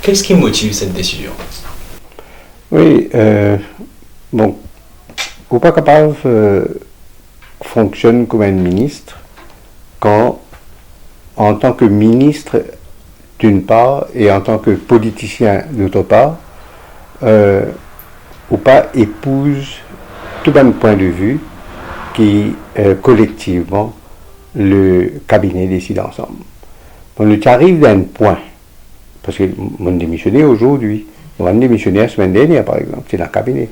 Qu'est-ce qui motive cette décision? Oui, bon, ou pas capable fonctionne comme un ministre quand, en tant que ministre d'une part et en tant que politicien d'autre part, ou pas épouse tout un point de vue qui collectivement le cabinet décide ensemble. On arrive d'un point, parce que mon démissionné aujourd'hui, on démissionné la semaine dernière par exemple, c'est dans le cabinet.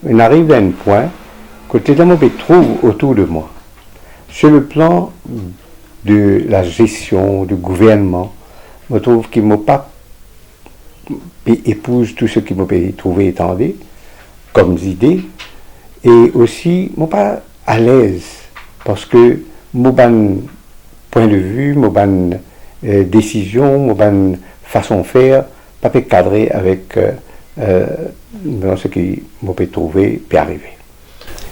On arrive d'un point que les hommes me trouvent autour de moi. Sur le plan de la gestion, du gouvernement, je trouve qu'ils ne m'ont pas épouse tout ce qu'ils m'ont trouvé étendu comme idée, et aussi, je ne suis pas à l'aise, parce que mon point de vue, mon décision, mon façon de faire, pas peut cadrer avec ce qui m'a trouvé et arriver.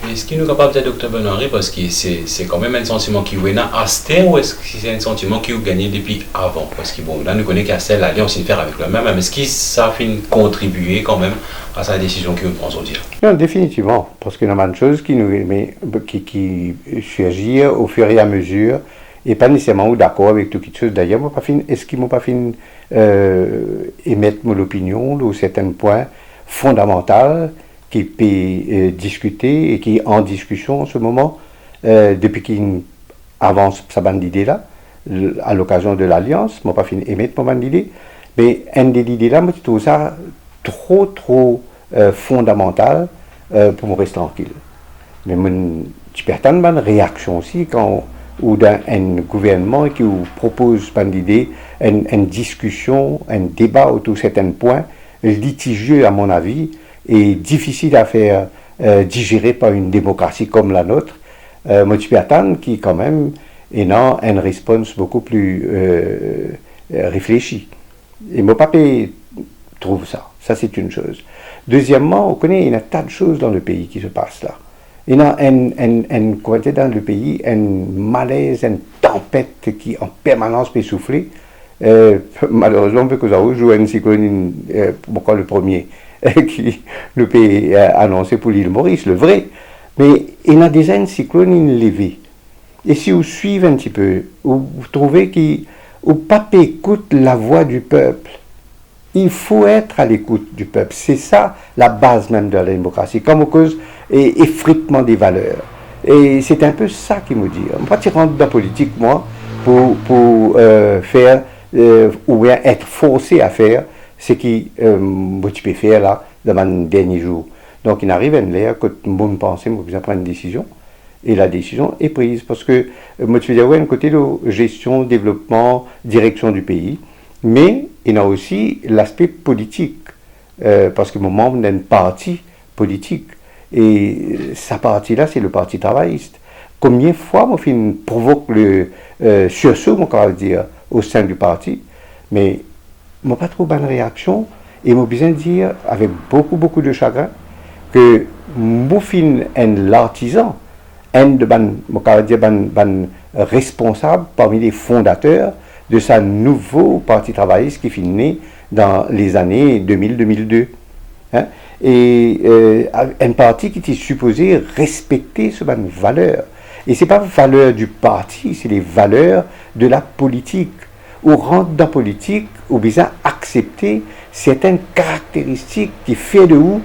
Est-ce qu'il nous est capable de dire, Dr. Benoît, parce que c'est quand même un sentiment qui est à Astin, ou est-ce que c'est un sentiment qui est gagné depuis avant? Parce que bon, là, nous connaissons qu'Astin, l'alliance, il fait avec le même, mais est-ce que ça fait contribuer quand même à sa décision qu'il prend aujourd'hui? Non, définitivement, parce qu'il y a une chose qui surgit au fur et à mesure, et pas nécessairement d'accord avec toute chose. D'ailleurs, est-ce qu'ils m'ont pas fait émettre mon opinion sur certains points fondamentaux qui peut discuter et qui est en discussion en ce moment, depuis qu'il avance sa bande d'idées-là, à l'occasion de l'Alliance, je n'ai pas fini d'émettre ma bande d'idées, mais une des idées-là, je trouve ça trop fondamental pour me rester tranquille. Mais je perds une réaction aussi quand ou dans un gouvernement qui vous propose pas d'idée, une discussion, un débat autour de certains points, litigieux à mon avis, et difficile à faire digérer par une démocratie comme la nôtre. Moi, je suis qui quand même est dans une réponse beaucoup plus réfléchie. Et mon papa trouve ça. Ça, c'est une chose. Deuxièmement, on connaît il y a un tas de choses dans le pays qui se passent là. Il y a dans le pays un malaise, une tempête qui en permanence peut souffler. Malheureusement, parce que ça joue une cyclone, pourquoi le premier qui le pays annoncé pour l'île Maurice, le vrai. Mais il y a déjà une cyclone levée. Et si vous suivez un petit peu, vous trouvez que pas écoute la voix du peuple. Il faut être à l'écoute du peuple. C'est ça la base même de la démocratie, comme aux causes effritement des valeurs. Et c'est un peu ça qui me dit. Moi, je rentre dans la politique, moi, pour faire, ou bien être forcé à faire ce qui tu peux faire là, dans les derniers jours. Donc, il arrive à l'air que moi, je pense que je vais prendre une décision. Et la décision est prise. Parce que moi, je veux dire, un côté de gestion, développement, direction du pays. Mais il y a aussi l'aspect politique, parce que mon membre d'un parti politique, et sa partie-là, c'est le Parti travailliste. Combien de fois, moi, je provoque le sursaut, on va dire, au sein du parti, mais je n'ai pas trop bonne réaction, et je besoin de dire, avec beaucoup de chagrin, que je suis l'artisan, un de responsable parmi les fondateurs de sa nouveau parti travailliste qui finit né dans les années 2000-2002. Hein? Et un parti qui était supposé respecter ce valeur. Et ce n'est pas valeur du parti, c'est les valeurs de la politique. On rentre dans la politique, on besoin accepter certaines caractéristiques qui fait de vous,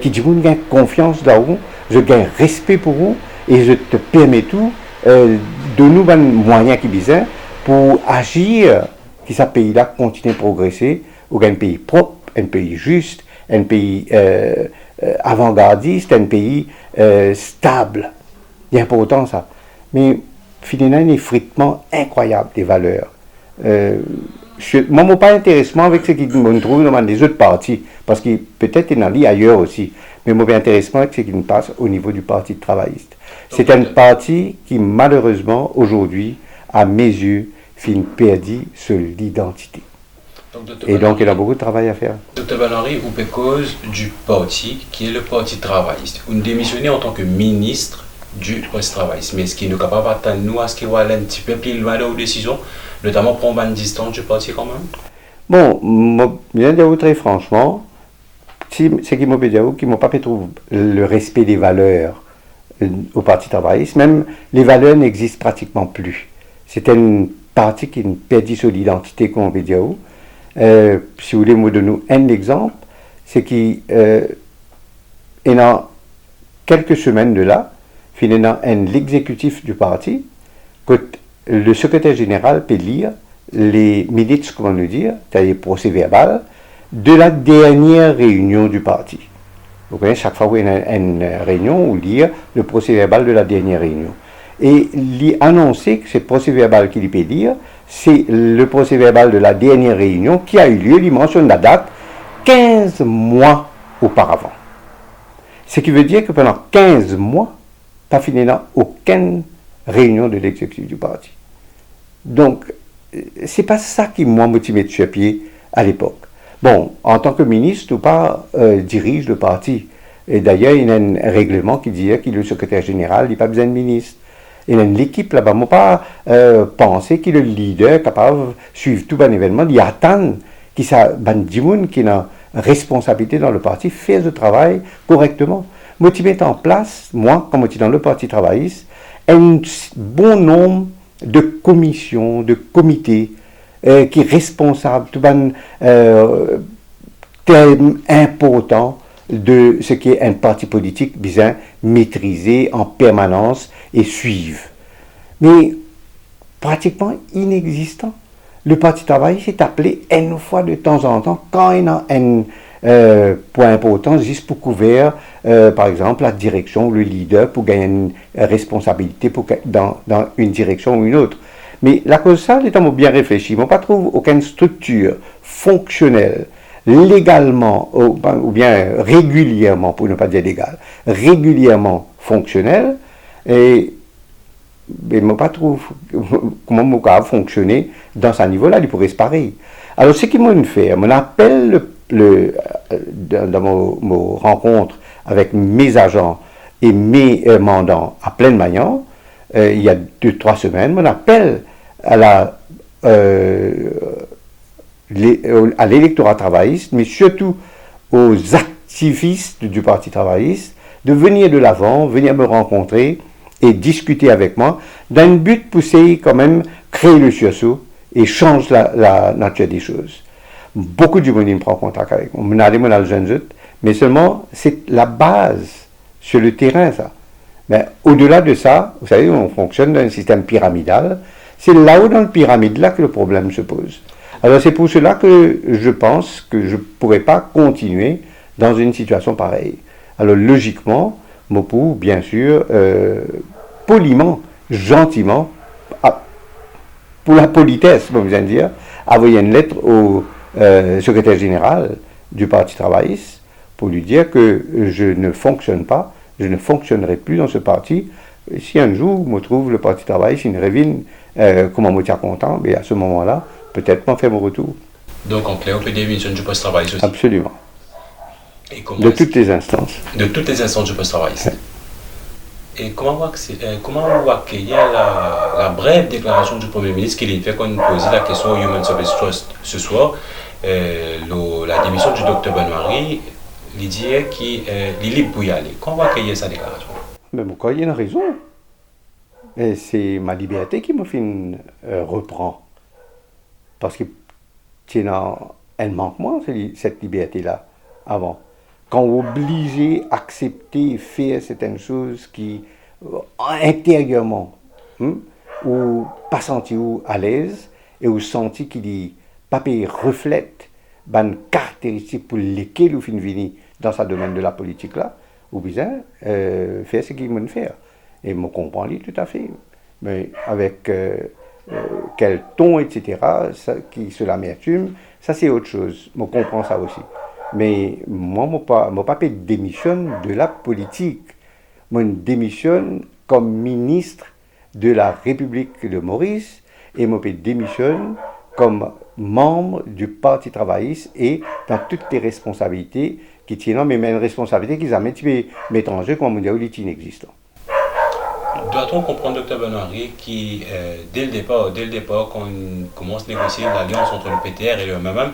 qui dit vous gagne confiance dans vous, je gagne respect pour vous, et je te permets tout, de nous un moyen qui besoin pour agir, que ce pays-là continue à progresser, ou un pays propre, un pays juste, un pays avant-gardiste, un pays stable. C'est important ça. Mais finalement, un effritement incroyable des valeurs. Moi, je n'ai pas intéressement avec ce qui me trouve dans les autres partis, parce que peut-être il y en a ailleurs aussi, mais moi, intéressement avec ce qui me passe au niveau du Parti travailliste. C'est un parti qui, malheureusement, aujourd'hui, à mes yeux, finit perdu sur l'identité. Et donc, il a beaucoup de travail à faire. Dr. Benoît, vous êtes cause du parti qui est le Parti travailliste. Vous démissionnez en tant que ministre du Parti travailliste. Mais est-ce qu'il est capable d'attendre nous à ce qu'il va aller un petit peu plus loin de vos décisions, notamment prendre une distance du parti quand même? Bon, bien dire très franchement, c'est qui m'a dit qui m'ont pas fait trouver le respect des valeurs au Parti travailliste, même les valeurs n'existent pratiquement plus. C'était une parti qui a perdu son identité, comme on peut dire. Si vous voulez me donner un exemple, c'est qu'il y a quelques semaines de là, finalement, l'exécutif du parti, que le secrétaire général peut lire les minutes, comment nous dire, c'est-à-dire procès verbal, de la dernière réunion du parti. Vous voyez, chaque fois qu'il y a une réunion, on lit le procès verbal de la dernière réunion. Et il a annoncé que ce procès verbal qu'il peut lire, c'est le procès verbal de la dernière réunion qui a eu lieu, il mentionne la date, 15 mois auparavant. Ce qui veut dire que pendant 15 mois, pas fini dans aucune réunion de l'exécutif du parti. Donc, c'est pas ça qui m'a motivé sur pied à l'époque. Bon, en tant que ministre, ou pas, dirige le parti. Et d'ailleurs, il y a un règlement qui dit qu'il est le secrétaire général, il n'a pas besoin de ministre. Il y a une équipe là-bas, moi pas penser qu'il est le leader capable de suivre tout un événement, il y a tant qui ça, qui a responsabilité dans le parti, faire ce travail correctement. Moi, tu mets en place, moi, comme tu es dans le parti travailliste, un bon nombre de commissions, de comités qui est responsable, tout un thème important de ce qui est un parti politique bien maîtriser en permanence et suivre. Mais pratiquement inexistant. Le Parti travailliste est appelé une fois de temps en temps, quand il y a un point important, juste pour couvrir, par exemple, la direction, le leader, pour gagner une responsabilité dans une direction ou une autre. Mais la cause ça, les temps bien réfléchi, on ne trouve aucune structure fonctionnelle, légalement, ou bien régulièrement, pour ne pas dire légal, régulièrement fonctionnelle, et je ne pas trouve comment on peut fonctionner dans ce niveau-là, il pourrait se pareil. Alors, ce qu'ils m'ont fait, on appelle dans mon rencontre avec mes agents et mes mandants à pleine Magnan, il y a 2-3 semaines, on appelle à l'électorat travailliste, mais surtout aux activistes du Parti travailliste, de venir de l'avant, venir me rencontrer et discuter avec moi, dans le but de pousser quand même, créer le sursaut et changer la nature des choses. Beaucoup de monde me prend contact avec moi. Mais seulement, c'est la base sur le terrain, ça. Mais au-delà de ça, vous savez, on fonctionne dans un système pyramidal. C'est là-haut dans le pyramide-là que le problème se pose. Alors c'est pour cela que je pense que je ne pourrais pas continuer dans une situation pareille. Alors logiquement, Mopou, bien sûr, poliment, gentiment, pour la politesse, comme je viens de dire, envoyer une lettre au secrétaire général du Parti travailliste pour lui dire que je ne fonctionne pas, je ne fonctionnerai plus dans ce parti. Et si un jour, je me trouve le Parti travailliste, une révine, comment me tient content, mais à ce moment-là, peut-être m'en faire mon retour. Donc en clair, on peut démissionner du poste travailliste aussi. Absolument. De toutes les instances. De toutes les instances du poste travailliste. Et comment on va accueillir la brève déclaration du Premier ministre qui fait qu'on nous pose la question au Human Service Trust ce soir, la démission du Dr Benoît, il dit qu'il est libre pour y aller. Comment on va accueillir sa déclaration? Mais pourquoi il y a une raison? Et c'est ma liberté qui me fait reprend. Parce que elle manque moins, cette liberté-là, avant. Quand vous obligez à accepter, faire certaines choses qui, intérieurement, ou pas sentir à l'aise, et vous sentez qu'il dit, papier reflète une caractéristique pour lesquelles vous venez dans ce domaine de la politique là, ou bien faire ce qu'il veut faire. Et je comprends tout à fait. Mais avec quel ton, etc., sur l'amertume, ça c'est autre chose. Je comprends ça aussi. Mais moi, je ne pas démissionne de la politique. Moi, je démissionne comme ministre de la République de Maurice et je démissionne comme membre du Parti travailliste et dans toutes les responsabilités qui tiennent, mais une responsabilité qu'ils ont mis mettre en jeu comme mondial inexistant. Doit-on comprendre, docteur Benoît-Henri, qui, dès le départ, quand on commence à négocier l'alliance entre le PTR et le MMM,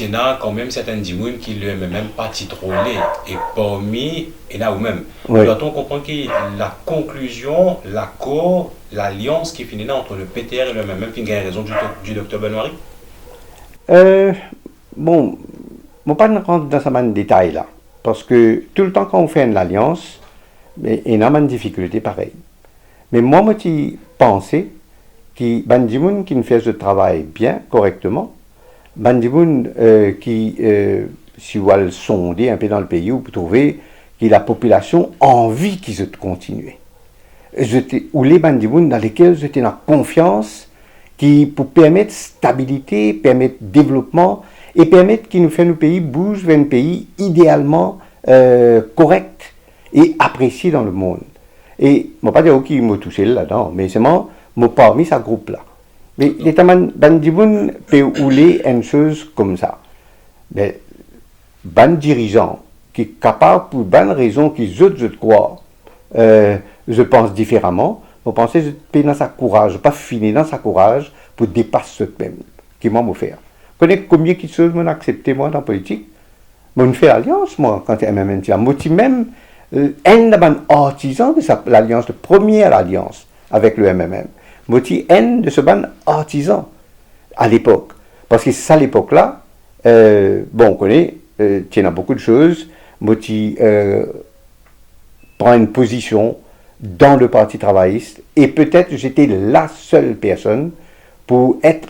il y a quand même certaines dimoun qui le MMM pas titrolé et parmi et là ou même. Oui. Doit-on comprendre que la conclusion, l'accord, l'alliance qui finit là entre le PTR et le MMM, qui a raison du docteur Benoît-Henri? Bon, je ne vais pas rentrer dans ce détail là, parce que tout le temps quand on fait une alliance, il y a une difficulté pareille. Mais moi, je pense que Bandimoun qui fait ce travail bien, correctement, Bandimoun qui, si vous allez sonder un peu dans le pays, vous trouvez que la population a envie qu'ils se continuer. Ou les Bandimoun dans lesquels j'étais en confiance, qui pour permettre stabilité, permettre développement et permettre qu'il nous fait nos pays bouge vers un pays idéalement correct et apprécié dans le monde. Et je ne vais pas dire qui m'a touché là-dedans, mais c'est moi parmi ce groupe-là. Mais les Bandimoun peuvent rouler une chose comme ça. Mais ban dirigeant qui est capable pour bonne raison qu'ils je crois, je pense différemment. Je pense que je dans sa courage, pas fini dans sa courage pour dépasser ce même qui m'a offert. Vous connaissez combien de choses m'ont accepté moi dans la politique? Moi, je fais alliance moi quand il y a même moi même un artisan de l'alliance, de première alliance avec le MMM. Moi, un de ce ban artisan à l'époque, parce que c'est à l'époque-là. Bon, on connaît, il y a beaucoup de choses. Moi, prends une position dans le Parti travailliste et peut-être j'étais la seule personne pour être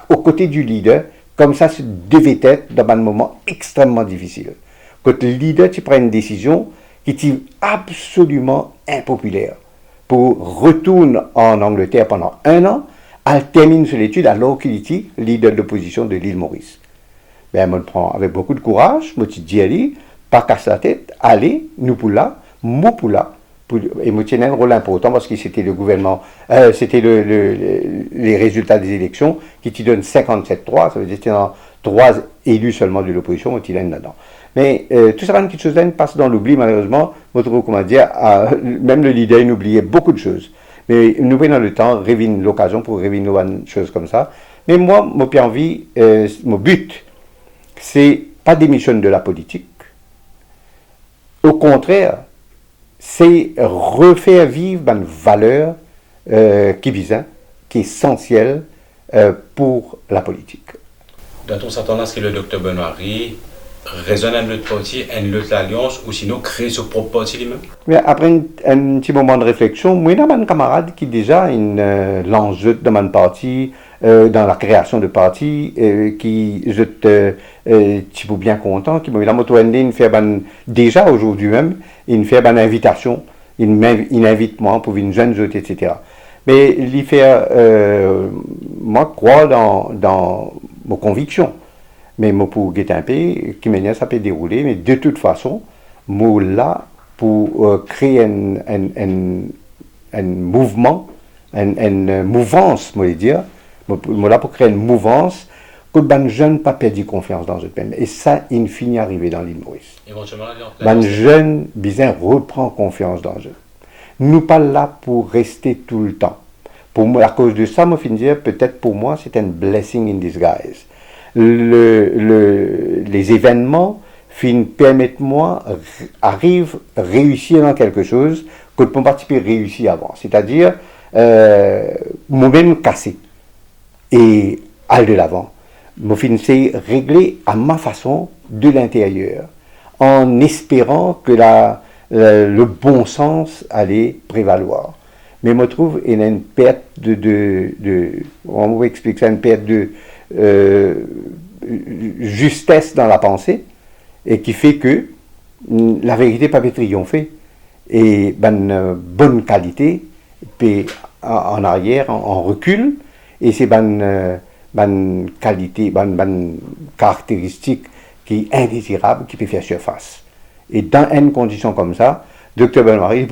aux côtés du leader, comme ça devait être dans un moment extrêmement difficile. Quand le leader tu prends une décision qui est absolument impopulaire pour retourner en Angleterre pendant 1 an, elle termine son étude alors qu'il était leader de l'opposition de l'île Maurice. Ben, moi, je prends avec beaucoup de courage, moi, je dis, allez, pas casser la tête, allez, nous pour là, moi pour là. Et moi, tiens un rôle important parce que c'était le gouvernement, c'était les résultats des élections qui te donnent 57-3, ça veut dire que tu as 3 élus seulement de l'opposition, moi, tu là-dedans. Mais tout ça, quelque chose là passe dans l'oubli, malheureusement, comment dire, même le leader, il oubliait beaucoup de choses. Mais nous prenons le temps, révine l'occasion pour réviner une chose comme ça. Mais moi, mon envie, mon but, c'est pas démissionner de la politique. Au contraire, c'est refaire vivre une valeur qui vise, qui est essentielle pour la politique. Doit-on s'attendre à ce que le docteur Benoît-Henri raisonne à notre parti, à notre alliance, ou sinon créer son propre parti lui-même? Mais après un petit moment de réflexion, moi, il y a un camarade qui déjà l'enjeu de mon parti, dans la création de parti, qui je suis bien content, qui m'a fait déjà aujourd'hui même, il fait une invitation, il invite moi pour une jeune jeune, etc. Mais il fait, moi, crois dans mes convictions. Mais moi, pour Guétimpé, qui m'a ça peut dérouler, mais de toute façon, moi là, pour créer un mouvement, une mouvance, moi dire, moi là pour créer une mouvance, que les jeunes pas perdu confiance dans ce pays. Et ça, il finit arriver dans l'île Maurice. Les jeunes, bizarre, reprend confiance dans eux. Nous pas là pour rester tout le temps. Pour moi, à cause de ça, moi, je dire, peut-être pour moi, c'est un blessing in disguise. Les événements permettent moi réussir dans quelque chose que mon parti peut réussir avant. C'est-à-dire, moi-même casser et aller de l'avant. Moi, c'est régler à ma façon de l'intérieur, en espérant que le bon sens allait prévaloir. Mais je trouve qu'il y a une perte on va expliquer ça, une perte de justesse dans la pensée, et qui fait que la vérité peut pas triompher. Et bonne qualité, puis en arrière, en recul, et c'est bonne qualité, bonne caractéristique qui est indésirable, qui peut faire surface. Et dans une condition comme ça, Dr Benoît-Henri,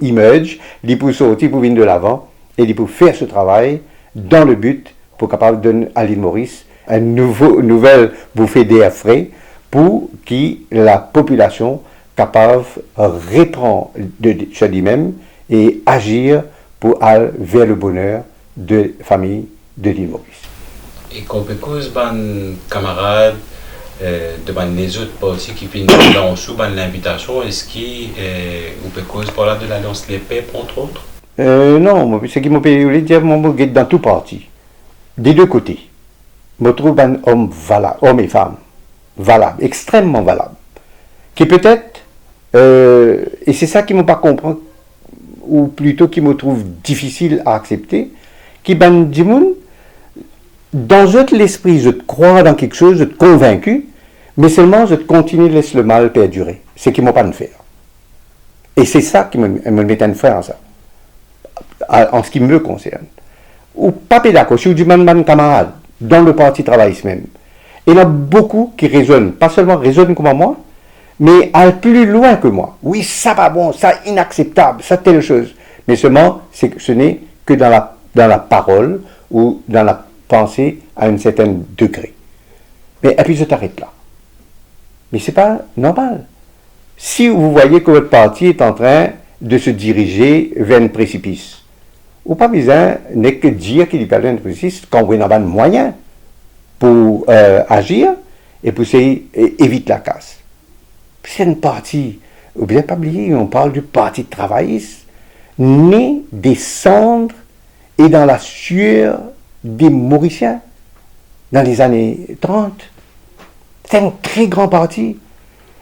il emerge, il peut sortir pour venir de l'avant, et il peut faire ce travail dans le but pour capable de donner à l'île Maurice une nouvelle bouffée d'air frais pour que la population capable reprend de lui-même et agir pour aller vers le bonheur de la famille de l'île Maurice. Et qu'on peut cause ban camarades devant les autres partis qui viennent dans sous l'invitation, est-ce qu'on peut cause par là de l'Alliance Les Peuples, entre autres? Non, ce qui m'a voulu dire, moi, dans tout parti, des deux côtés, je trouve un homme valable, homme et femme, valable, extrêmement valable, qui peut-être, et c'est ça qui ne m'a pas compris, ou plutôt qui me trouve difficile à accepter, qui ben dit dans l'esprit, je te crois dans quelque chose, je te convaincu, mais seulement je te continue de laisser le mal perdurer. C'est ce qui ne m'a pas de faire. Et c'est ça qui me met un frein en ça, en ce qui me concerne. Ou pas d'accord, si vous dites man camarade, dans le parti travailliste même, il y en a beaucoup qui raisonnent, pas seulement raisonnent comme moi, mais aller plus loin que moi. Oui, ça va bon, ça inacceptable, ça telle chose. Mais seulement, ce n'est que dans la parole ou dans la pensée à un certain degré. Mais et puis je t'arrête là. Mais c'est pas normal. Si vous voyez que votre parti est en train de se diriger vers un précipice, ou pas besoin n'est que dire qu'il y a un précipice quand vous avez un moyen pour agir et pour éviter la casse. C'est une partie, ou bien pas oublier, on parle du parti travailliste, né des cendres et dans la sueur des Mauriciens dans les années 30. C'est un très grand parti.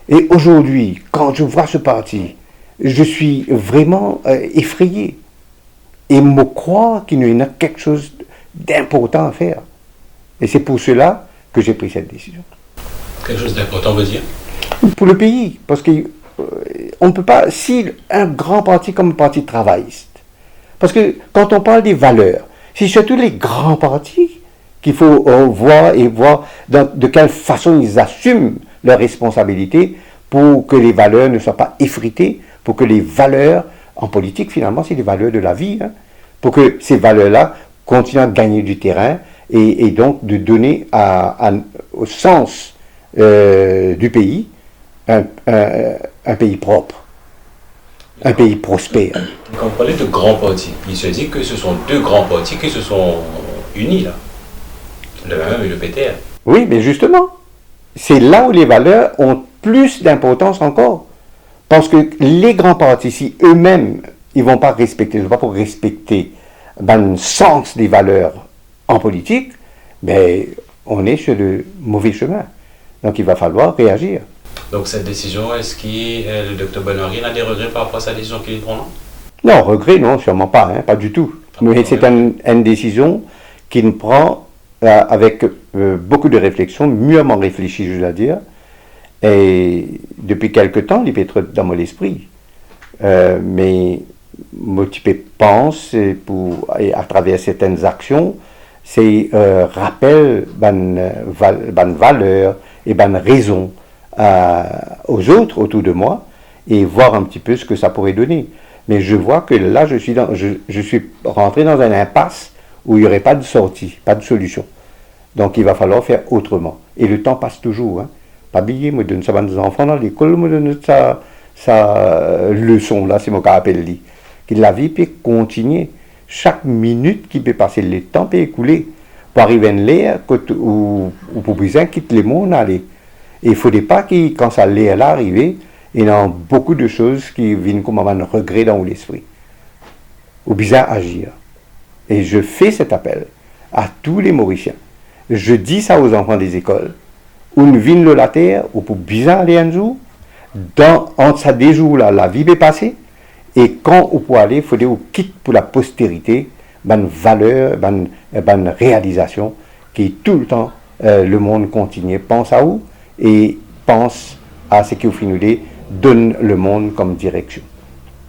Et aujourd'hui, quand je vois ce parti, je suis vraiment effrayé. Et me croire qu'il y a quelque chose d'important à faire. Et c'est pour cela que j'ai pris cette décision. Quelque chose d'important veut dire? Pour le pays, parce qu'on ne peut pas, si un grand parti comme le parti travailliste, parce que quand on parle des valeurs, c'est surtout les grands partis qu'il faut voir de quelle façon ils assument leurs responsabilités pour que les valeurs ne soient pas effritées, pour que les valeurs, en politique finalement c'est les valeurs de la vie, hein, pour que ces valeurs-là continuent à gagner du terrain et donc de donner au sens du pays un pays propre, un pays prospère. Quand on parlait de grands partis, il se dit que ce sont deux grands partis qui se sont unis là, le même et le PTR. Oui, mais justement, c'est là où les valeurs ont plus d'importance encore. Parce que les grands partis, si eux-mêmes, ils ne vont pas respecter, pas pour respecter le sens des valeurs en politique, mais on est sur le mauvais chemin. Donc il va falloir réagir. Donc cette décision, est-ce que le docteur Benoît a des regrets par rapport à sa décision qu'il prend? Non, regret, non, sûrement pas, hein, pas du tout. Mais c'est une décision qu'il prend avec beaucoup de réflexion, mûrement réfléchie, je dois dire. Et depuis quelque temps, il peut être dans mon esprit. Mais moi, tu pense, et à travers certaines actions, c'est rappel ban valeur et ban raison aux autres autour de moi et voir un petit peu ce que ça pourrait donner. Mais je vois que là, je suis rentré dans un impasse où il n'y aurait pas de sortie, pas de solution. Donc il va falloir faire autrement. Et le temps passe toujours. Hein. Pas oublier, moi, je donne ça à nos enfants dans l'école, moi, je donne sa leçon, là, c'est mon cas appelle lui. Que la vie peut continuer. Chaque minute qui peut passer, le temps peut écouler. Pour arriver à l'air, ou pour besoin quitte le monde, aller. Et il ne faudrait pas que, quand ça l'air là arrivé, il y a beaucoup de choses qui viennent comme un regret dans l'esprit. Ou bien agir. Et je fais cet appel à tous les Mauriciens. Je dis ça aux enfants des écoles. Ou nous viennent la terre, ou pour bien aller un jour, entre ces deux jours-là, la vie est passée, et quand on peut aller, il faut qu'on quitte pour la postérité, une valeur, une réalisation, qui tout le temps, le monde continue, pense à où, et pense à ce qui au final donne le monde comme direction.